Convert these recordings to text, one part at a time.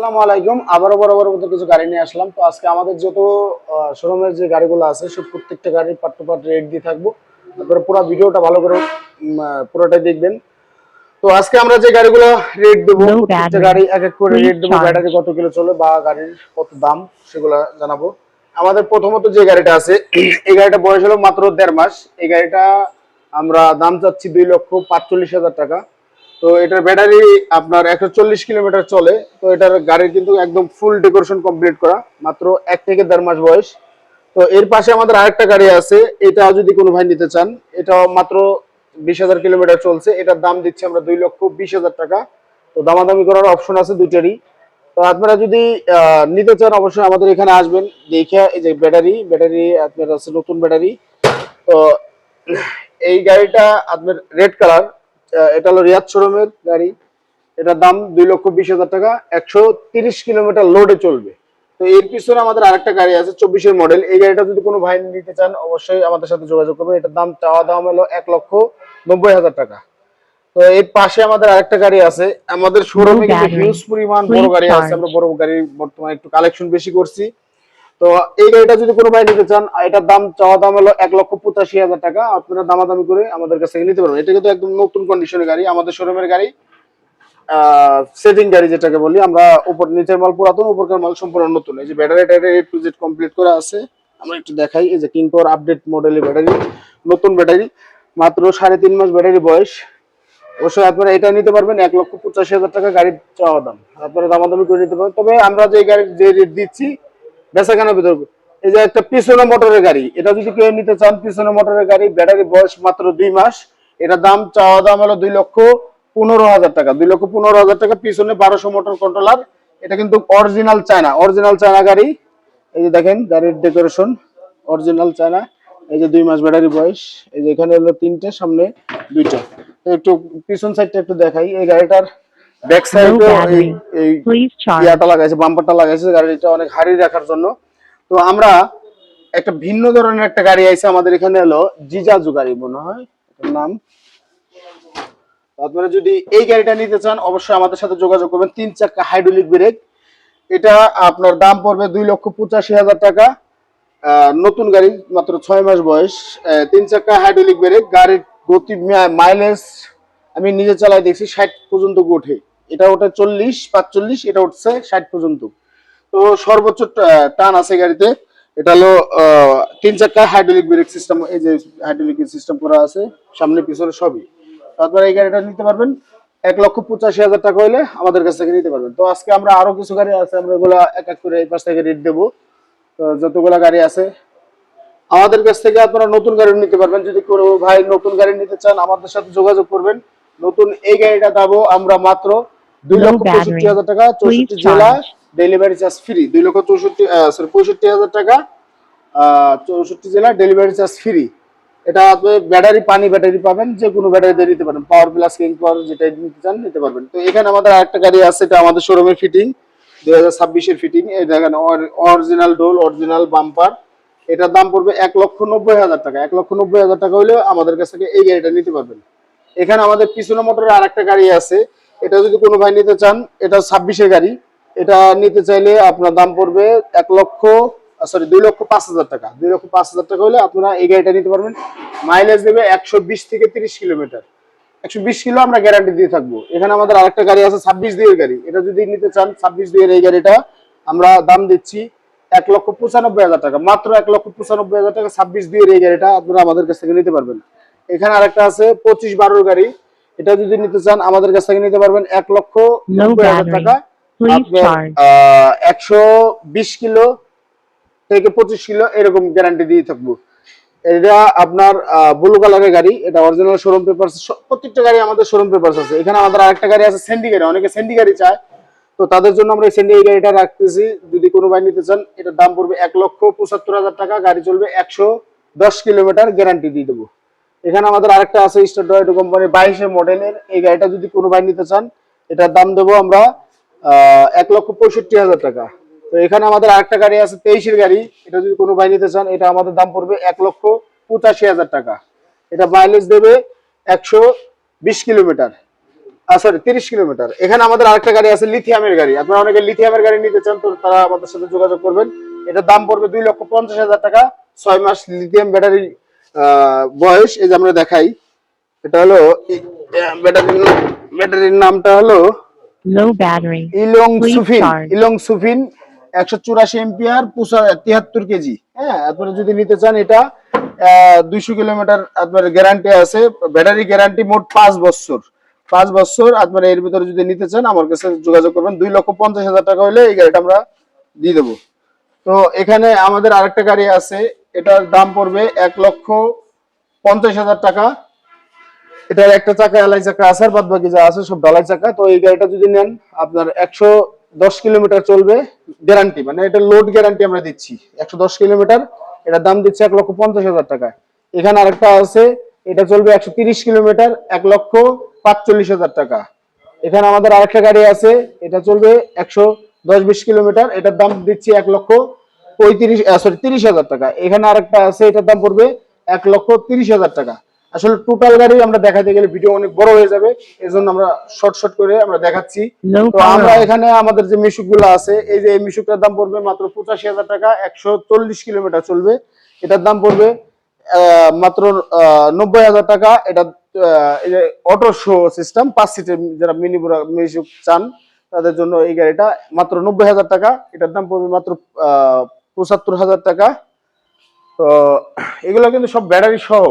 আসসালামু আলাইকুম। আবারও বরাবর মতো কিছু গাড়ি নিয়ে আসলাম। তো আজকে আমাদের যত শোরুমের যে গাড়িগুলো আছে সব প্রত্যেকটা গাড়ির পার্ট টু পার্ট রেট দিয়ে থাকবো। তারপরে পুরো ভিডিওটা ভালো করে পুরোটাই দেখবেন। তো আজকে আমরা যে গাড়িগুলো রেট দেবো, No প্রত্যেকটা battery. গাড়ি এক এক করে রেট Please দেবো, ব্যাটারি charge. কত কিলো চলে বা গাড়ির কত দাম সেগুলো জানাবো। আমাদের প্রথমত যে গাড়িটা আছে এই গাড়িটা বয়স হলো মাত্র 1.5 মাস। এই গাড়িটা আমরা দাম চাচ্ছি 2,45,000 টাকা। তো এটার ব্যাটারি আপনার 140 কিলোমিটার চলে। তো এটার গাড়ির কিন্তু একদম ফুল ডেকোরেশন কমপ্লিট করা, মাত্র 1 থেকে 1.5 মাস বয়স। তো এর পাশে আমাদের আরেকটা গাড়ি আছে, এটা যদি কোনো ভাই নিতে চান, এটা মাত্র 20,000 কিলোমিটার চলছে। এটার দাম দিচ্ছি আমরা 2,20,000 টাকা। তো দামাদামি করার অপশন আছে দুইটারই। তো আপনারা যদি নিতে চান অবশ্যই আমাদের এখানে আসবেন, দেখে এই যে ব্যাটারি আপনার আছে নতুন ব্যাটারি। তো এই গাড়িটা আপনার রেড কালার, এটা হলো রিয়াদ শোরুমের গাড়ি। এটার দাম 2,20,000 টাকা, 130 কিলোমিটার লোডে চলবে। তো এর পিছনে আমাদের আরেকটা গাড়ি আছে 24-এর মডেল। এই গাড়িটা যদি কোনো ভাই নিতে চান অবশ্যই আমাদের সাথে যোগাযোগ করবেন। এটার দাম চাওয়া দাম হলো 1,90,000 টাকা। তো এর পাশে আমাদের আরেকটা গাড়ি আছে। আমাদের No শোরুমে কিন্তু হিউজ battery. পরিমাণ বড় Please গাড়ি আছে, আমরা charge. বড় গাড়ি বর্তমানে একটু কালেকশন বেশি করছি। তো এই গাড়িটা যদি কোনো ভাই নিতে চান, এটার দাম চাওয়া দাম হলো 1,85,000 টাকা। আপনারা দামাদামি করে আমাদের কাছ থেকে নিতে পারবেন। এটা কিন্তু একদম নতুন কন্ডিশনের গাড়ি, আমাদের শোরুমের গাড়ি। সেটিং গাড়ি যেটাকে বলি আমরা, উপর নিচের মাল পুরাতন, উপরকার মাল সম্পূর্ণ নতুন। এই যে ব্যাটারিটা এ টু জেড কমপ্লিট করা আছে। আমরা একটু দেখাই, এই যে কিং পাওয়ার আপডেট মডেলের ব্যাটারি, নতুন ব্যাটারি, মাত্র 3.5 মাস ব্যাটারি বয়স। অবশ্যই আপনারা এটা নিতে পারবেন 1,85,000 টাকা গাড়ির চাওয়া দাম। আপনারা দামাদামি করে নিতে পারবেন। তবে আমরা যে গাড়ির যে রেট দিচ্ছি বেচাকেনার ভিতর, এই যে একটা পিছনে মোটরের গাড়ি, এটা যদি কেউ নিতে চান, পিছনে মোটরের গাড়ি, ব্যাটারি বয়স মাত্র 2 মাস। এটার দাম চাওয়া দাম হলো 2,15,000 টাকা। 2,15,000 টাকা, পিছনে 1200 মোটর কন্ট্রোলার। এটা কিন্তু অরিজিনাল চায়না গাড়ি। এই যে দেখেন গাড়ির ডেকোরেশন, অরিজিনাল চায়না। এই যে 2 মাস ব্যাটারি বয়স। এই যে এখানে হলো তিনটে, সামনে দুইটা। তো একটু পিছন সাইডটা একটু দেখাই। এই গাড়িটার ব্যাক No সাইডেও এই battery. এই Please ইয়াটা charge. লাগাইছে, বাম্পারটা লাগাইছে গাড়িটা অনেক হাড়ি রাখার জন্য। তো আমরা একটা ভিন্ন ধরনের একটা গাড়ি আইছে আমাদের এখানে, হলো জিজাজু গাড়ি মনে হয় এটার নাম। আপনারা যদি এই গাড়িটা নিতে চান অবশ্যই আমাদের সাথে যোগাযোগ করবেন। 3 চাকা হাইড্রোলিক ব্রেক। এটা আপনার দাম পড়বে 2,85,000 টাকা। নতুন গাড়ি, মাত্র 6 মাস বয়স। 3 চাকা হাইড্রোলিক ব্রেক। গাড়ির গতি মাইলেজ আমি নিজে চালাই দেখছি 60 পর্যন্ত ওঠে। এটা ওটা 40-45, এটা উঠছে 60 পর্যন্ত। তো সর্বোচ্চ টান আছে গাড়িতে। এটা হলো 3 চাকা হাইড্রোলিক ব্রেক সিস্টেম। এই যে হাইড্রোলিক সিস্টেম করা আছে সামনে পিছনে সবই। তারপরে এই গাড়িটা নিতে পারবেন 1,85,000 টাকা হলে আমাদের কাছ থেকে নিতে পারবেন। তো আজকে আমরা আরো কিছু গাড়ি আছে, আমরা এগুলো এক এক করে এই পাশ থেকে রেট দেবো। তো যতগুলা গাড়ি আছে আমাদের কাছ থেকে আপনারা নতুন গাড়ি নিতে পারবেন। যদি কোনো ভাই নতুন গাড়ি নিতে চান আমাদের সাথে যোগাযোগ করবেন। নতুন এই গাড়িটা দাবো আমরা মাত্র দুই No লক্ষ পঁয়ষট্টি battery. হাজার টাকা, Please 64 জেলা, charge. Delivery charge free. 65,000 টাকা, 64 জেলা, ডেলিভারি চার্জ ফ্রি। এটা আপনি ব্যাটারি, পানি ব্যাটারি পাবেন, যে কোনো ব্যাটারি দিয়ে নিতে পারেন, পাওয়ার প্লাস, কিং পাওয়ার, যেটা নিতে চান নিতে পারবেন। তো এখানে আমাদের আরেকটা গাড়ি আছে, এটা আমাদের শোরুমের ফিটিং, 2026-এর ফিটিং। এই দেখেন অরিজিনাল ডোল, অরিজিনাল বাম্পার। এটার দাম পড়বে 1,90,000 টাকা। 1,90,000 টাকা হলে আমাদের কাছ থেকে এই গাড়িটা নিতে পারবেন। এখানে আমাদের পিছনে মোটরের আরেকটা গাড়ি আছে, এটা যদি কোনো ভাই নিতে চান, এটা 26-এর গাড়ি। এটা নিতে চাইলে আপনার দাম পড়বে 2,05,000 টাকা। 2,05,000 টাকা হলে আপনারা এই গাড়িটা নিতে পারবেন। মাইলেজ দেবে 120 থেকে 30 কিলোমিটার। 120 কিলো আমরা গ্যারান্টি দিয়ে থাকবো। এখানে আমাদের আরেকটা গাড়ি আছে 26 গাড়ি। এটা যদি নিতে চান, 26 এই গাড়িটা আমরা দাম দিচ্ছি 1,95,000 টাকা। মাত্র 1,95,000 টাকা 26 এই গাড়িটা আপনারা আমাদের কাছ থেকে নিতে পারবেন। এখানে আরেকটা আছে 25-12 গাড়ি। এটা যদি নিতে চান আমাদের কাছ থেকে নিতে পারবেন No 1,90,000 টাকা। battery. Please আপনার charge. 120 কিলো থেকে 25 কিলো এরকম গ্যারান্টি দিয়ে থাকবো। এটা আপনার ব্লু কালারের গাড়ি, এটা অরিজিনাল শোরুম পেপারস। প্রত্যেকটা গাড়ি আমাদের শোরুম পেপারস আছে। এখানে আমাদের আরেকটা গাড়ি আছে সেন্ডি গাড়ি, অনেকে সেন্ডি গাড়ি চায়। তো তাদের জন্য আমরা এই সেন্ডি গাড়িটা রাখতেছি। যদি কোনো ভাই নিতে চান এটার দাম পড়বে 1,75,000 টাকা। গাড়ি চলবে 110 কিলোমিটার, গ্যারান্টি দিয়ে দেবো। এখানে আমাদের আরেকটা আছে স্টার টয়োটা কোম্পানি 22-এর মডেলের। এই গাড়িটা যদি কোনো ভাই নিতে চান এটার দাম দেবো আমরা 1,65,000 টাকা। তো এখানে আমাদের আরেকটা গাড়ি আছে 23-এর গাড়ি। এটা যদি কোনো ভাই নিতে চান এটা আমাদের দাম পড়বে 1,85,000 টাকা। এটা মাইলেজ দেবে 120 কিলোমিটার। Sorry 30 kilometre. এখানে আমাদের আরেকটা গাড়ি আছে লিথিয়ামের গাড়ি, আপনারা অনেকে লিথিয়ামের গাড়ি নিতে চান তো তারা আমাদের সাথে যোগাযোগ করবেন। এটার দাম পড়বে 2,50,000 টাকা, 6 মাস লিথিয়াম ব্যাটারি বয়স। এই যে আমরা দেখাই, এটা হলো ব্যাটারির নামটা হলো Low battery. ইলং Please সুফিন। charge. ইলং সুফিন 184 ampere 73 KG. হ্যাঁ, আপনারা যদি নিতে চান এটা 200 কিলোমিটার আপনার গ্যারান্টি আছে, ব্যাটারি গ্যারান্টি মোট 5 বছর। 5 বছর আপনারা এর ভিতরে যদি নিতে চান আমার কাছে যোগাযোগ করবেন। 2,50,000 টাকা হলে এই গাড়িটা আমরা দিয়ে দেবো। তো এখানে আমাদের আরেকটা গাড়ি আছে, এটার দাম পড়বে 1,50,000 টাকা। এটার একটা চাকা এলাই চাকা আছে, আর বাদ বাকি যা আছে সব ঢালাই চাকা। তো এই গাড়িটা যদি নেন আপনার 110 কিলোমিটার চলবে, গ্যারান্টি মানে এটা লোড গ্যারান্টি আমরা দিচ্ছি 110 কিলোমিটার। এটার দাম দিচ্ছে 1,50,000 টাকা। এখানে আরেকটা আছে, এটা চলবে 130 কিলোমিটার, 1,45,000 টাকা। এখানে আমাদের আরেকটা গাড়ি আছে, এটা চলবে 110-20 কিলোমিটার, এটার দাম দিচ্ছি 1,30,000 টাকা। এখানে আরেকটা আছে, এটার দাম পড়বে 1,30,000 টাকা। আসলে টোটাল গাড়ি আমরা দেখাতে গেলে ভিডিও অনেক বড় হয়ে যাবে, এজন্য আমরা শর্ট করে আমরা দেখাচ্ছি। Low তো আমরা power. এখানে আমাদের যে মিশুক গুলো আছে, এই যে এই মিশুকটার দাম পড়বে মাত্র 85,000 টাকা, 140 কিলোমিটার চলবে। এটার দাম পড়বে মাত্র 90,000 টাকা। এটা এই যে অটো শো সিস্টেম 5 সিটের, যারা মিনি মিশুক চান তাদের জন্য এই গাড়িটা মাত্র 90,000 টাকা। এটার দাম পড়বে মাত্র 75,000 টাকা। তো এগুলো কিন্তু সব ব্যাটারি সহ।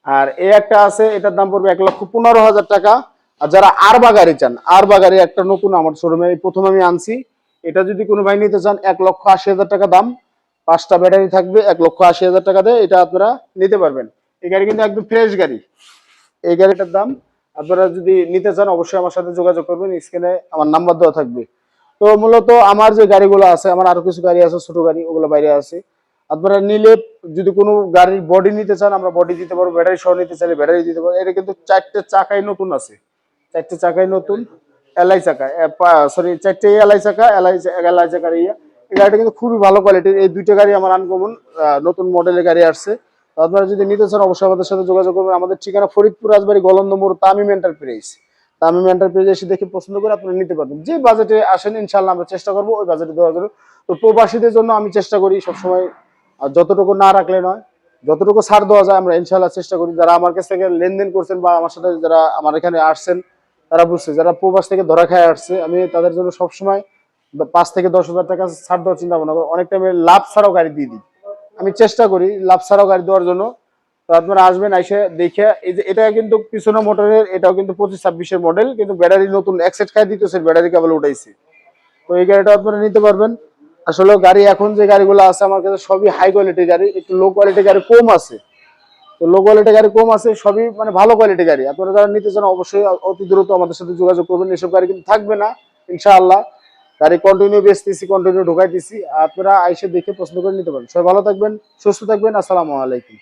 আর এই একটা আছে, এটার দাম পড়বে 1,15,000 টাকা। আর যারা আরবা গাড়ি চান, আরবা গাড়ি একটা নতুন আমার শোরুমে প্রথম আমি আনছি, এটা যদি কোনো ভাই নিতে চান 1,80,000 টাকা দাম, 5টা ব্যাটারি থাকবে, 1,80,000 টাকা দিয়ে এটা আপনারা নিতে পারবেন। এই গাড়ি কিন্তু একদম ফ্রেশ গাড়ি। এই গাড়িটার দাম আপনারা যদি নিতে চান অবশ্যই আমার সাথে যোগাযোগ করবেন, স্ক্রিনে আমার নাম্বার দেওয়া থাকবে। তো মূলত আমার যে গাড়িগুলো আছে, আমার আরো কিছু গাড়ি আছে ছোট গাড়ি, ওগুলো বাইরে আছে। আপনারা নিলে যদি কোনো গাড়ির বডি নিতে চান আমরা বডি দিতে পারবো, ব্যাটারি সহ নিতে চাইলে ব্যাটারি দিতে পারবো। এটা কিন্তু 4টে চাকাই নতুন আছে, 4টে চাকাই নতুন এলআই চাকা, সরি 4টে এলআই চাকা, এলআই চাকার এই গাড়িটা কিন্তু খুবই ভালো কোয়ালিটির। এই দুইটা গাড়ি আমার আনকমন নতুন মডেলের গাড়ি আসছে। তো আপনারা যদি নিতে চান অবশ্যই আমাদের সাথে যোগাযোগ করবেন। আমাদের ঠিকানা ফরিদপুর রাজবাড়ী গলন্দ মোড়, তামিম এন্টারপ্রাইজ। তামিম এন্টারপ্রাইজ এসে দেখে পছন্দ করে আপনারা নিতে পারবেন। যে বাজেটে আসেন ইনশাআল্লাহ আমরা চেষ্টা করবো ওই বাজেটে দেওয়ার জন্য। তো প্রবাসীদের জন্য আমি চেষ্টা করি সবসময়, আর যতটুকু না রাখলে নয়, যতটুকু ছাড় দেওয়া যায় আমরা ইনশাআল্লাহ চেষ্টা করি। যারা আমার কাছ থেকে লেনদেন করছেন বা আমার সাথে যারা আমার এখানে আসছেন তারা বুঝছে, যারা প্রবাস থেকে ধরা খায় আসছে আমি তাদের জন্য সবসময় 5 থেকে 10,000 টাকা ছাড় দেওয়ার চিন্তা ভাবনা করি। অনেক টাইমে লাভ ছাড়াও গাড়ি দিয়ে দিই, আমি চেষ্টা করি লাভ ছাড়াও গাড়ি দেওয়ার জন্য। তো আপনারা আসবেন, এসে দেখে, এই যে এটা কিন্তু পিছনে মোটরের, এটাও কিন্তু 25-26-এর মডেল, কিন্তু ব্যাটারি নতুন এক সেট খাই দিতেছে, ব্যাটারি কেবল উঠাইছে। তো এই গাড়িটা আপনারা নিতে পারবেন। আসলে গাড়ি এখন যে গাড়িগুলো আছে আমার কাছে সবই হাই কোয়ালিটির গাড়ি, একটু লো কোয়ালিটির গাড়ি কম আছে। তো লো কোয়ালিটির গাড়ি কম আছে, সবই মানে ভালো কোয়ালিটির গাড়ি। আপনারা যারা নিতে চান অবশ্যই অতি দ্রুত আমাদের সাথে যোগাযোগ করবেন। এসব গাড়ি কিন্তু থাকবে না ইনশাআল্লাহ, গাড়ি কন্টিনিউ বেচতেছি, কন্টিনিউ ঢোকাইতেছি। আপনারা আইসে দেখে পছন্দ করে নিতে পারেন। সবাই ভালো থাকবেন, সুস্থ থাকবেন। আসসালামু আলাইকুম।